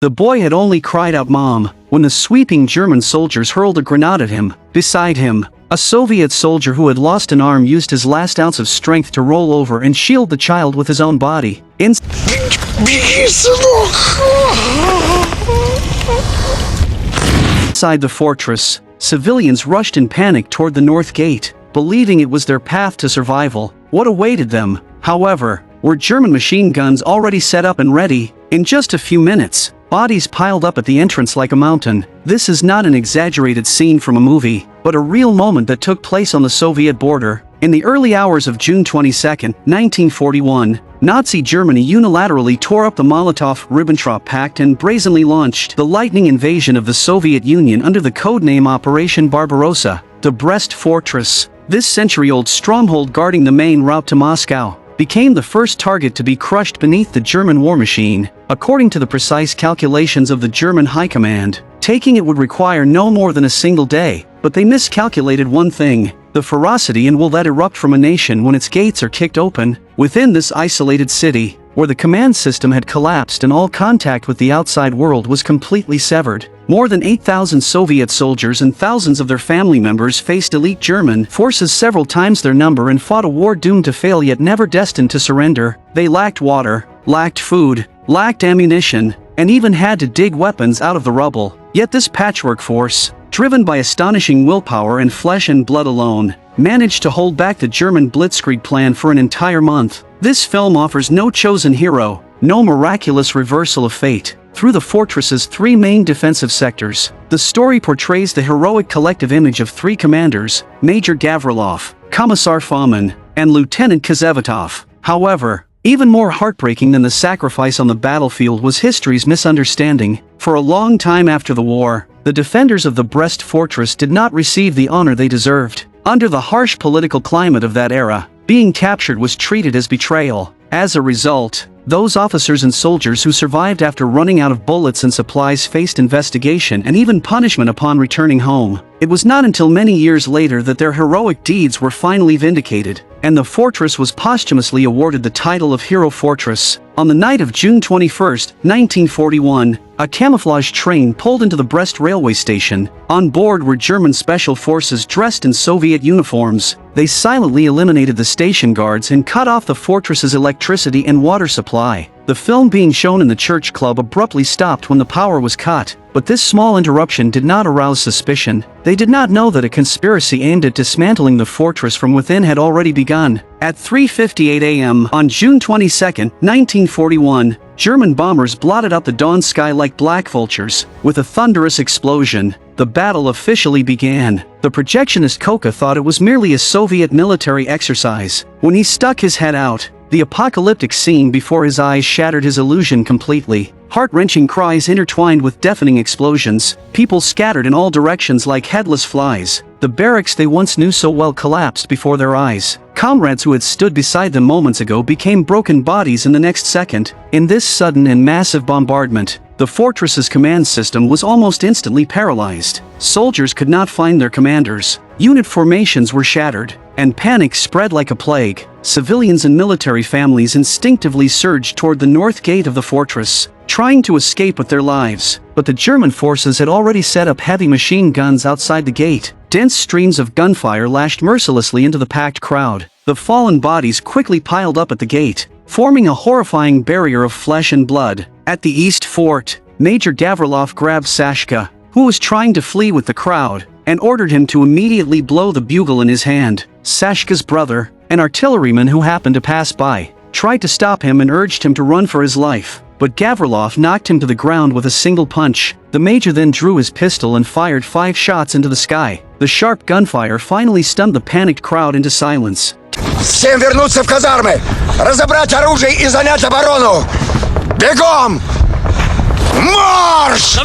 The boy had only cried out "Mom" when the sweeping German soldiers hurled a grenade at him. Beside him, a Soviet soldier who had lost an arm used his last ounce of strength to roll over and shield the child with his own body. Inside the fortress, civilians rushed in panic toward the north gate, believing it was their path to survival. What awaited them, however, were German machine guns already set up and ready. In just a few minutes, bodies piled up at the entrance like a mountain. This is not an exaggerated scene from a movie, but a real moment that took place on the Soviet border. In the early hours of June 22, 1941, Nazi Germany unilaterally tore up the Molotov-Ribbentrop Pact and brazenly launched the lightning invasion of the Soviet Union under the codename Operation Barbarossa. The Brest Fortress, this century-old stronghold guarding the main route to Moscow, became the first target to be crushed beneath the German war machine. According to the precise calculations of the German High Command, taking it would require no more than a single day, but they miscalculated one thing: the ferocity and will that erupt from a nation when its gates are kicked open. Within this isolated city, where the command system had collapsed and all contact with the outside world was completely severed, more than 8,000 Soviet soldiers and thousands of their family members faced elite German forces several times their number and fought a war doomed to fail yet never destined to surrender. They lacked water, lacked food, lacked ammunition, and even had to dig weapons out of the rubble. Yet this patchwork force, driven by astonishing willpower and flesh and blood alone, managed to hold back the German blitzkrieg plan for an entire month. This film offers no chosen hero, no miraculous reversal of fate. Through the fortress's three main defensive sectors, the story portrays the heroic collective image of three commanders: Major Gavrilov, Commissar Fomin, and Lieutenant Kazevatov. However, even more heartbreaking than the sacrifice on the battlefield was history's misunderstanding. For a long time after the war, the defenders of the Brest Fortress did not receive the honor they deserved. Under the harsh political climate of that era, being captured was treated as betrayal. As a result, those officers and soldiers who survived after running out of bullets and supplies faced investigation and even punishment upon returning home. It was not until many years later that their heroic deeds were finally vindicated, and the fortress was posthumously awarded the title of Hero Fortress. On the night of June 21, 1941, a camouflage train pulled into the Brest railway station. On board were German special forces dressed in Soviet uniforms. They silently eliminated the station guards and cut off the fortress's electricity and water supply. The film being shown in the church club abruptly stopped when the power was cut, but this small interruption did not arouse suspicion. They did not know that a conspiracy aimed at dismantling the fortress from within had already begun. At 3:58 a.m. on June 22, 1941, German bombers blotted out the dawn sky like black vultures. With a thunderous explosion, the battle officially began. The projectionist Koka thought it was merely a Soviet military exercise. When he stuck his head out, the apocalyptic scene before his eyes shattered his illusion completely. Heart-wrenching cries intertwined with deafening explosions. People scattered in all directions like headless flies. The barracks they once knew so well collapsed before their eyes. Comrades who had stood beside them moments ago became broken bodies in the next second. In this sudden and massive bombardment, the fortress's command system was almost instantly paralyzed. Soldiers could not find their commanders. Unit formations were shattered, and panic spread like a plague. Civilians and military families instinctively surged toward the north gate of the fortress, trying to escape with their lives. But the German forces had already set up heavy machine guns outside the gate. Dense streams of gunfire lashed mercilessly into the packed crowd. The fallen bodies quickly piled up at the gate, forming a horrifying barrier of flesh and blood. At the East Fort, Major Gavrilov grabbed Sashka, who was trying to flee with the crowd, and ordered him to immediately blow the bugle in his hand. Sashka's brother, an artilleryman who happened to pass by, tried to stop him and urged him to run for his life, but Gavrilov knocked him to the ground with a single punch. The major then drew his pistol and fired 5 shots into the sky. The sharp gunfire finally stunned the panicked crowd into silence. Всем вернуться в казармы! Разобрать оружие и занять оборону! Бегом! Марш!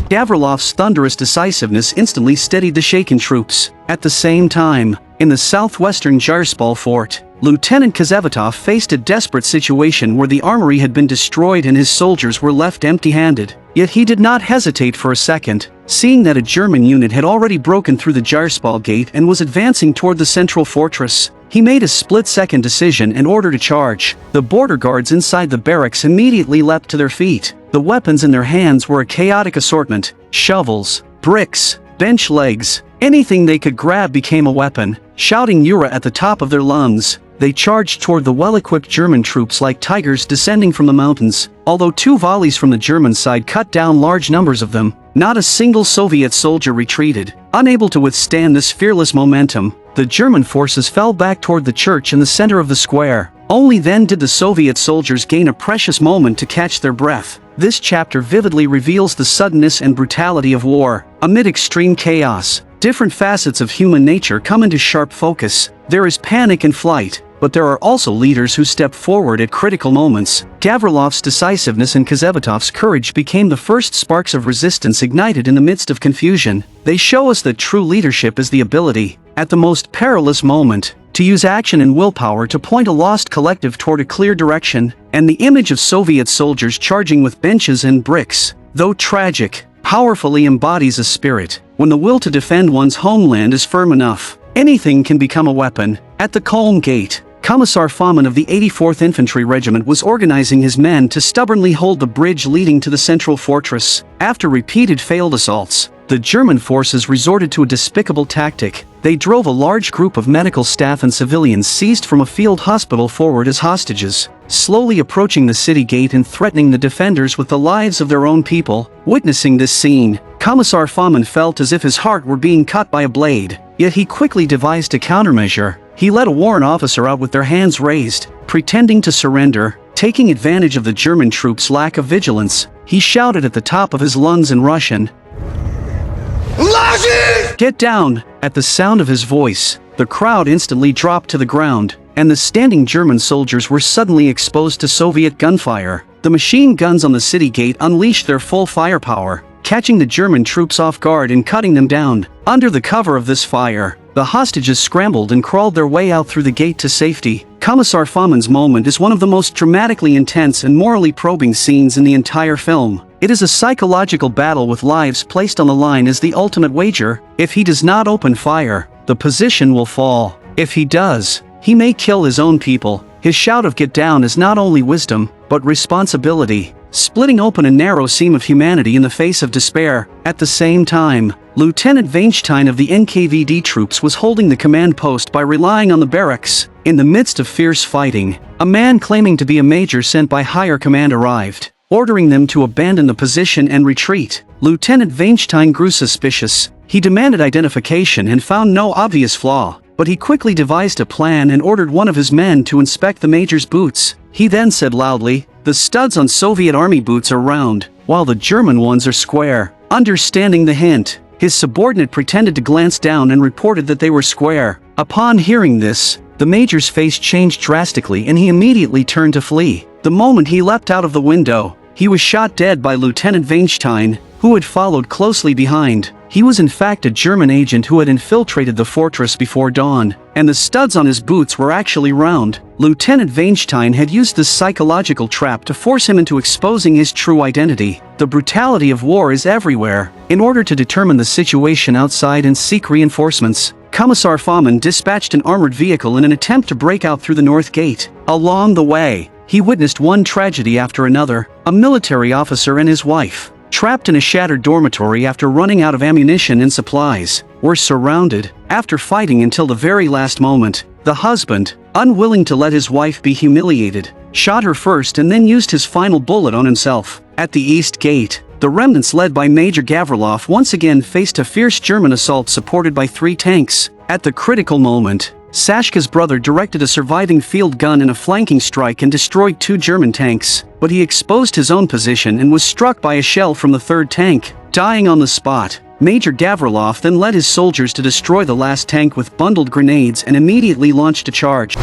Gavrilov's thunderous decisiveness instantly steadied the shaken troops. At the same time, in the southwestern Jarspal fort, Lieutenant Kazevatov faced a desperate situation where the armory had been destroyed and his soldiers were left empty-handed. Yet he did not hesitate for a second, seeing that a German unit had already broken through the Jarspal gate and was advancing toward the central fortress. He made a split-second decision and ordered a charge. The border guards inside the barracks immediately leapt to their feet. The weapons in their hands were a chaotic assortment: shovels, bricks, bench legs. Anything they could grab became a weapon. Shouting "Jura" at the top of their lungs, they charged toward the well-equipped German troops like tigers descending from the mountains. Although 2 volleys from the German side cut down large numbers of them, not a single Soviet soldier retreated. Unable to withstand this fearless momentum, the German forces fell back toward the church in the center of the square. Only then did the Soviet soldiers gain a precious moment to catch their breath. This chapter vividly reveals the suddenness and brutality of war. Amid extreme chaos, different facets of human nature come into sharp focus. There is panic and flight, but there are also leaders who step forward at critical moments. Gavrilov's decisiveness and Kazevatov's courage became the first sparks of resistance ignited in the midst of confusion. They show us that true leadership is the ability, at the most perilous moment, to use action and willpower to point a lost collective toward a clear direction. And the image of Soviet soldiers charging with benches and bricks, though tragic, powerfully embodies a spirit. When the will to defend one's homeland is firm enough, anything can become a weapon. At the Kolm Gate, Commissar Fomin of the 84th Infantry Regiment was organizing his men to stubbornly hold the bridge leading to the central fortress. After repeated failed assaults, the German forces resorted to a despicable tactic. They drove a large group of medical staff and civilians seized from a field hospital forward as hostages, slowly approaching the city gate and threatening the defenders with the lives of their own people. Witnessing this scene, Commissar Fomin felt as if his heart were being cut by a blade. Yet he quickly devised a countermeasure. He led a warrant officer out with their hands raised, pretending to surrender. Taking advantage of the German troops' lack of vigilance, he shouted at the top of his lungs in Russian, "Get down!" At the sound of his voice, the crowd instantly dropped to the ground, and the standing German soldiers were suddenly exposed to Soviet gunfire. The machine guns on the city gate unleashed their full firepower, catching the German troops off guard and cutting them down. Under the cover of this fire, the hostages scrambled and crawled their way out through the gate to safety. Commissar Fomin's moment is one of the most dramatically intense and morally probing scenes in the entire film. It is a psychological battle with lives placed on the line as the ultimate wager. If he does not open fire, the position will fall. If he does, he may kill his own people. His shout of "Get down" is not only wisdom, but responsibility, splitting open a narrow seam of humanity in the face of despair. At the same time, Lieutenant Weinstein of the NKVD troops was holding the command post by relying on the barracks. In the midst of fierce fighting, a man claiming to be a major sent by higher command arrived, ordering them to abandon the position and retreat. Lieutenant Weinstein grew suspicious. He demanded identification and found no obvious flaw, but he quickly devised a plan and ordered one of his men to inspect the major's boots. He then said loudly, "The studs on Soviet army boots are round, while the German ones are square." Understanding the hint, his subordinate pretended to glance down and reported that they were square. Upon hearing this, the major's face changed drastically and he immediately turned to flee. The moment he leapt out of the window, he was shot dead by Lieutenant Weinstein, who had followed closely behind. He was in fact a German agent who had infiltrated the fortress before dawn, and the studs on his boots were actually round. Lieutenant Weinstein had used this psychological trap to force him into exposing his true identity. The brutality of war is everywhere. In order to determine the situation outside and seek reinforcements, Commissar Fomin dispatched an armored vehicle in an attempt to break out through the north gate. Along the way, he witnessed one tragedy after another. A military officer and his wife, trapped in a shattered dormitory after running out of ammunition and supplies, were surrounded. After fighting until the very last moment, the husband, unwilling to let his wife be humiliated, shot her first and then used his final bullet on himself. At the East Gate, the remnants led by Major Gavrilov once again faced a fierce German assault supported by 3 tanks. At the critical moment, Sashka's brother directed a surviving field gun in a flanking strike and destroyed 2 German tanks, but he exposed his own position and was struck by a shell from the 3rd tank, dying on the spot. Major Gavrilov then led his soldiers to destroy the last tank with bundled grenades and immediately launched a charge.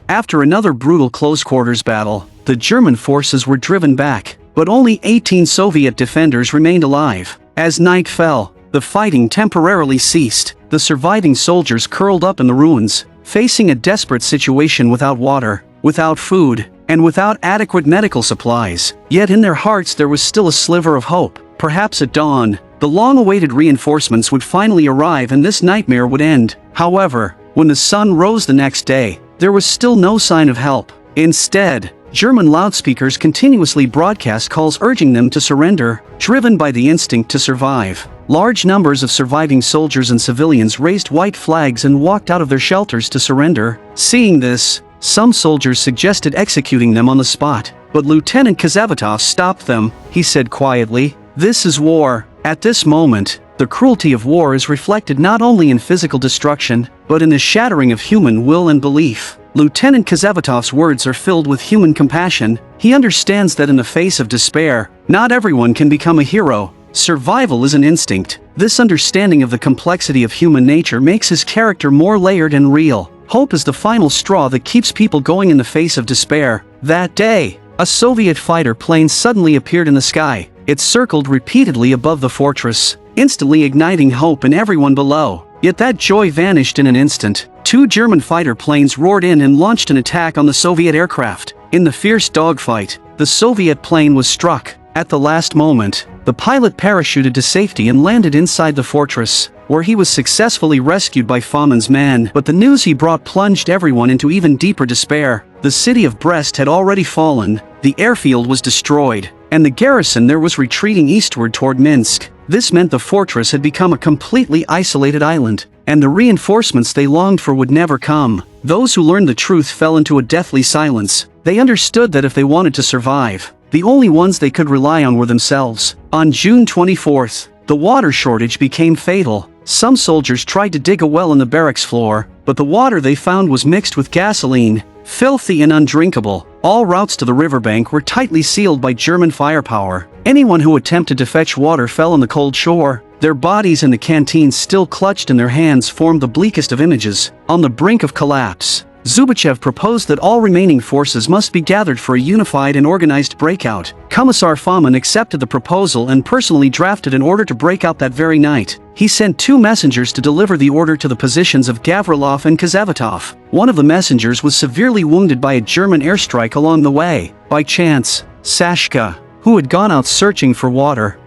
After another brutal close-quarters battle, the German forces were driven back, but only 18 Soviet defenders remained alive. As night fell, the fighting temporarily ceased. The surviving soldiers curled up in the ruins, facing a desperate situation without water, without food, and without adequate medical supplies. Yet in their hearts there was still a sliver of hope. Perhaps at dawn, the long-awaited reinforcements would finally arrive and this nightmare would end. However, when the sun rose the next day, there was still no sign of help. Instead, German loudspeakers continuously broadcast calls urging them to surrender, driven by the instinct to survive. Large numbers of surviving soldiers and civilians raised white flags and walked out of their shelters to surrender. Seeing this, some soldiers suggested executing them on the spot, but Lieutenant Kazavatov stopped them. He said quietly, "This is war." At this moment, the cruelty of war is reflected not only in physical destruction, but in the shattering of human will and belief. Lieutenant Kazavatov's words are filled with human compassion. He understands that in the face of despair, not everyone can become a hero. Survival is an instinct. This understanding of the complexity of human nature makes his character more layered and real. Hope is the final straw that keeps people going in the face of despair. That day, a Soviet fighter plane suddenly appeared in the sky. It circled repeatedly above the fortress, instantly igniting hope in everyone below. Yet that joy vanished in an instant. Two German fighter planes roared in and launched an attack on the Soviet aircraft. In the fierce dogfight, the Soviet plane was struck. At the last moment, the pilot parachuted to safety and landed inside the fortress, where he was successfully rescued by Fomin's men. But the news he brought plunged everyone into even deeper despair. The city of Brest had already fallen, the airfield was destroyed, and the garrison there was retreating eastward toward Minsk. This meant the fortress had become a completely isolated island, and the reinforcements they longed for would never come. Those who learned the truth fell into a deathly silence. They understood that if they wanted to survive, the only ones they could rely on were themselves. On June 24th, the water shortage became fatal. Some soldiers tried to dig a well in the barracks floor, but the water they found was mixed with gasoline, filthy and undrinkable. All routes to the riverbank were tightly sealed by German firepower. Anyone who attempted to fetch water fell on the cold shore. Their bodies in the canteens still clutched in their hands formed the bleakest of images. On the brink of collapse, Zubachev proposed that all remaining forces must be gathered for a unified and organized breakout. Commissar Fomin accepted the proposal and personally drafted an order to break out that very night. He sent two messengers to deliver the order to the positions of Gavrilov and Kazavatov. One of the messengers was severely wounded by a German airstrike along the way. By chance, Sashka, who had gone out searching for water,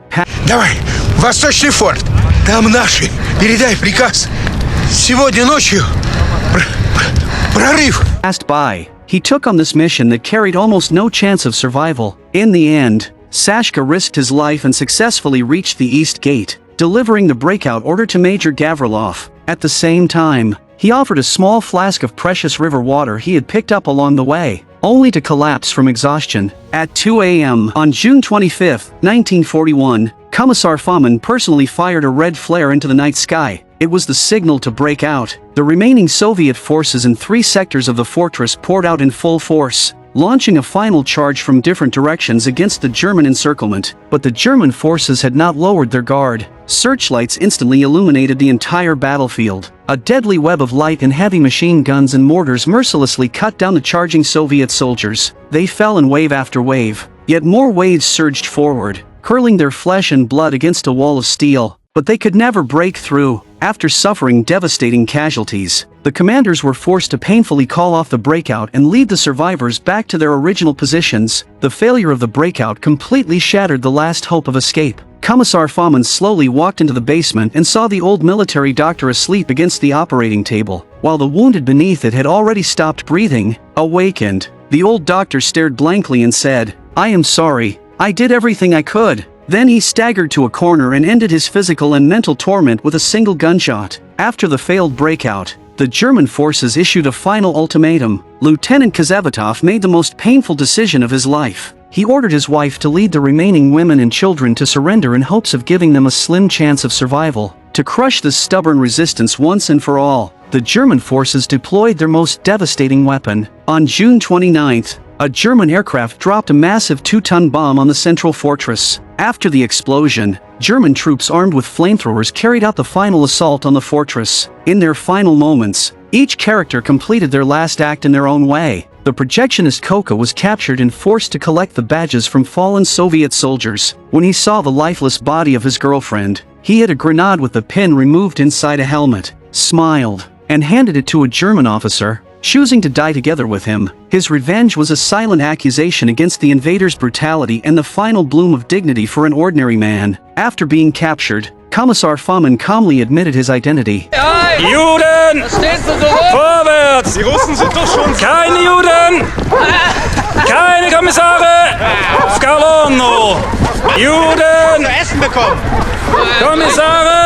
Давай, Восточный форт. Там наши. Передай приказ. Сегодня ночью прорыв. passed by. He took on this mission that carried almost no chance of survival. In the end, Sashka risked his life and successfully reached the East Gate, delivering the breakout order to Major Gavrilov. At the same time, he offered a small flask of precious river water he had picked up along the way, only to collapse from exhaustion. At 2 a.m. on June 25, 1941, Commissar Fomin personally fired a red flare into the night sky. It was the signal to break out. The remaining Soviet forces in 3 sectors of the fortress poured out in full force, launching a final charge from different directions against the German encirclement. But the German forces had not lowered their guard. Searchlights instantly illuminated the entire battlefield. A deadly web of light and heavy machine guns and mortars mercilessly cut down the charging Soviet soldiers. They fell in wave after wave, yet more waves surged forward, curling their flesh and blood against a wall of steel. But they could never break through. After suffering devastating casualties, the commanders were forced to painfully call off the breakout and lead the survivors back to their original positions. The failure of the breakout completely shattered the last hope of escape. Commissar Fomin slowly walked into the basement and saw the old military doctor asleep against the operating table, while the wounded beneath it had already stopped breathing. Awakened, the old doctor stared blankly and said, "I am sorry. I did everything I could." Then he staggered to a corner and ended his physical and mental torment with a single gunshot. After the failed breakout, the German forces issued a final ultimatum. Lieutenant Kazavatov made the most painful decision of his life. He ordered his wife to lead the remaining women and children to surrender in hopes of giving them a slim chance of survival. To crush this stubborn resistance once and for all, the German forces deployed their most devastating weapon. On June 29th, a German aircraft dropped a massive 2-ton bomb on the central fortress. After the explosion, German troops armed with flamethrowers carried out the final assault on the fortress. In their final moments, each character completed their last act in their own way. The projectionist Koka was captured and forced to collect the badges from fallen Soviet soldiers. When he saw the lifeless body of his girlfriend, he hid a grenade with the pin removed inside a helmet, smiled, and handed it to a German officer, choosing to die together with him. His revenge was a silent accusation against the invaders' brutality and the final bloom of dignity for an ordinary man. After being captured, Kommissar Fahmann calmly admitted his identity. Juden! Vorwärts! Die Russen sind doch schon... Keine Juden! Keine Kommissare! Scalorno! Juden! Essen bekommen! Kommissare!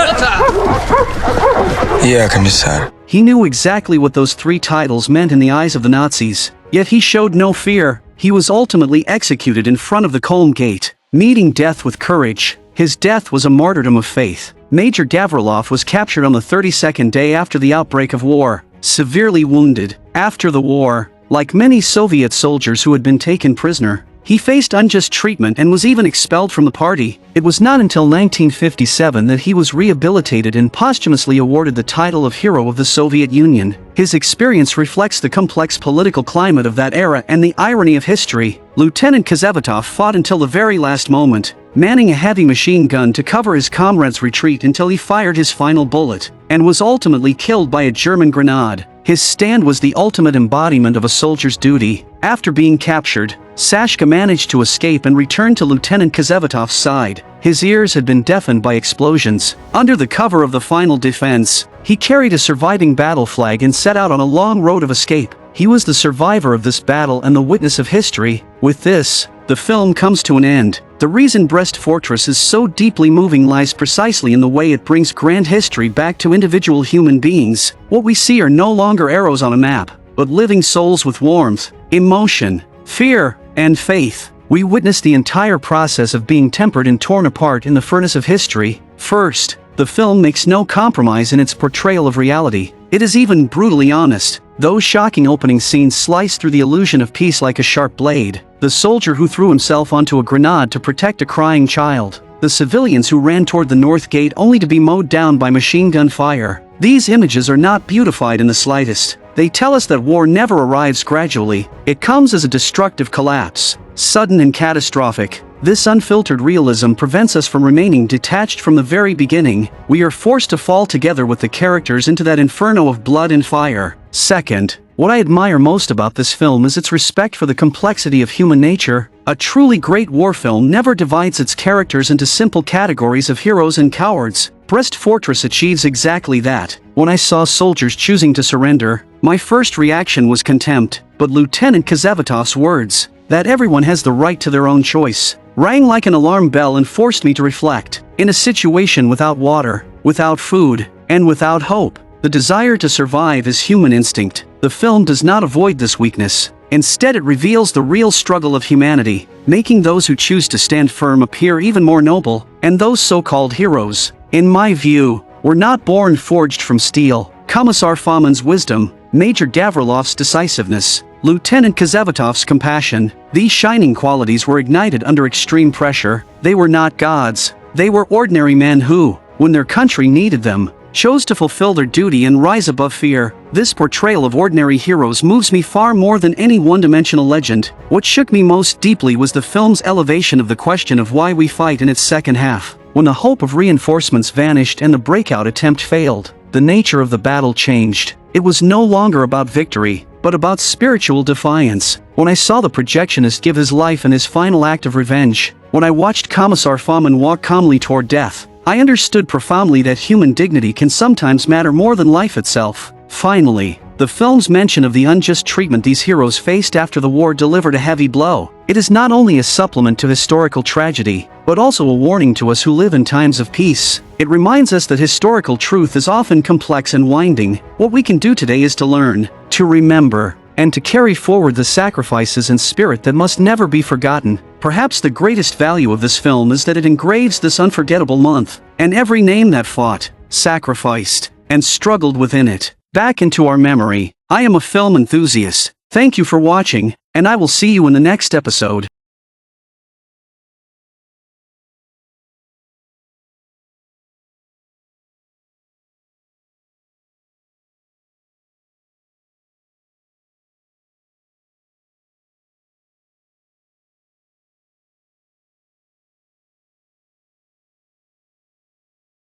Ja, Kommissar. He knew exactly what those three titles meant in the eyes of the Nazis, yet he showed no fear. He was ultimately executed in front of the Kolm Gate, meeting death with courage. His death was a martyrdom of faith. Major Gavrilov was captured on the 32nd day after the outbreak of war, severely wounded. After the war, like many Soviet soldiers who had been taken prisoner, he faced unjust treatment and was even expelled from the party. It was not until 1957 that he was rehabilitated and posthumously awarded the title of Hero of the Soviet Union. His experience reflects the complex political climate of that era and the irony of history. Lieutenant Kozevatov fought until the very last moment, manning a heavy machine gun to cover his comrades' retreat until he fired his final bullet, and was ultimately killed by a German grenade. His stand was the ultimate embodiment of a soldier's duty. After being captured, Sashka managed to escape and return to Lieutenant Kozevatov's side. His ears had been deafened by explosions. Under the cover of the final defense, he carried a surviving battle flag and set out on a long road of escape. He was the survivor of this battle and the witness of history. With this, the film comes to an end. The reason Brest Fortress is so deeply moving lies precisely in the way it brings grand history back to individual human beings. What we see are no longer arrows on a map, but living souls with warmth, emotion, fear, and faith. We witness the entire process of being tempered and torn apart in the furnace of history. First, the film makes no compromise in its portrayal of reality. It is even brutally honest. Those shocking opening scenes slice through the illusion of peace like a sharp blade. The soldier who threw himself onto a grenade to protect a crying child. The civilians who ran toward the North Gate only to be mowed down by machine gun fire. These images are not beautified in the slightest. They tell us that war never arrives gradually. It comes as a destructive collapse, sudden and catastrophic. This unfiltered realism prevents us from remaining detached from the very beginning. We are forced to fall together with the characters into that inferno of blood and fire. Second, what I admire most about this film is its respect for the complexity of human nature. A truly great war film never divides its characters into simple categories of heroes and cowards. Brest Fortress achieves exactly that. When I saw soldiers choosing to surrender, my first reaction was contempt, but Lieutenant Kozevatov's words, that everyone has the right to their own choice, rang like an alarm bell and forced me to reflect. In a situation without water, without food, and without hope, the desire to survive is human instinct. The film does not avoid this weakness. Instead, it reveals the real struggle of humanity, making those who choose to stand firm appear even more noble, and those so-called heroes, in my view, were not born forged from steel. Kommissar Fahmann's wisdom, Major Gavrilov's decisiveness, Lieutenant Kozevatov's compassion, these shining qualities were ignited under extreme pressure. They were not gods. They were ordinary men who, when their country needed them, chose to fulfill their duty and rise above fear. This portrayal of ordinary heroes moves me far more than any one-dimensional legend. What shook me most deeply was the film's elevation of the question of why we fight in its second half. When the hope of reinforcements vanished and the breakout attempt failed, the nature of the battle changed. It was no longer about victory, but about spiritual defiance. When I saw the projectionist give his life in his final act of revenge, when I watched Kommissar Fahmann walk calmly toward death, I understood profoundly that human dignity can sometimes matter more than life itself. Finally, the film's mention of the unjust treatment these heroes faced after the war delivered a heavy blow. It is not only a supplement to historical tragedy, but also a warning to us who live in times of peace. It reminds us that historical truth is often complex and winding. What we can do today is to learn, to remember, and to carry forward the sacrifices and spirit that must never be forgotten. Perhaps the greatest value of this film is that it engraves this unforgettable month, and every name that fought, sacrificed, and struggled within it, back into our memory. I am a film enthusiast. Thank you for watching, and I will see you in the next episode.